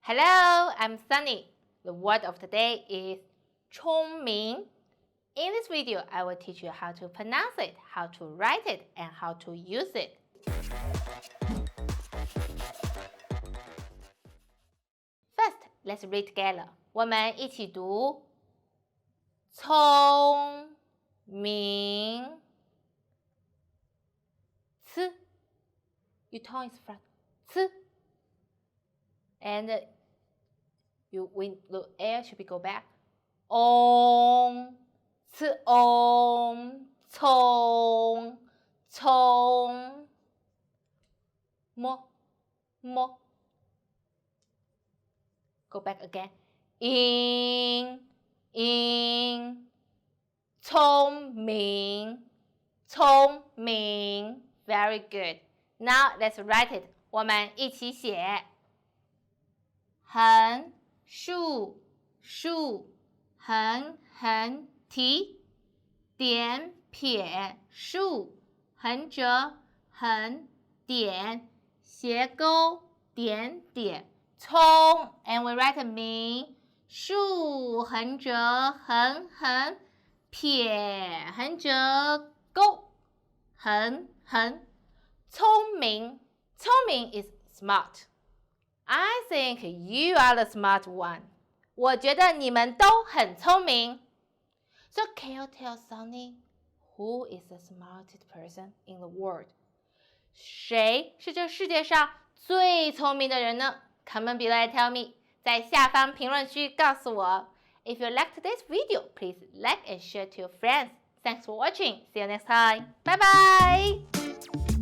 Hello, I'm Sunny. The word of the day is 聪明. In this video, I will teach you how to pronounce it, how to write it, and how to use it. First, let's read together. 我们一起读聪明. C. Your tongue is flat. C. And when the air should be go back. ong, 聪 mo. Go back again. in 聪明 Very good. Now let's write it. 我们一起写。横竖横提点撇竖横折横点斜勾点点葱 and we write 明竖横折横撇横折勾横聪明 is smart. I think you are the smart one. 我觉得你们都很聪明。So can you tell Sunny who is the smartest person in the world? 谁是这世界上最聪明的人呢？ Comment below and tell me. 在下方评论区告诉我。If you liked this video, please like and share to your friends. Thanks for watching. See you next time. Bye bye.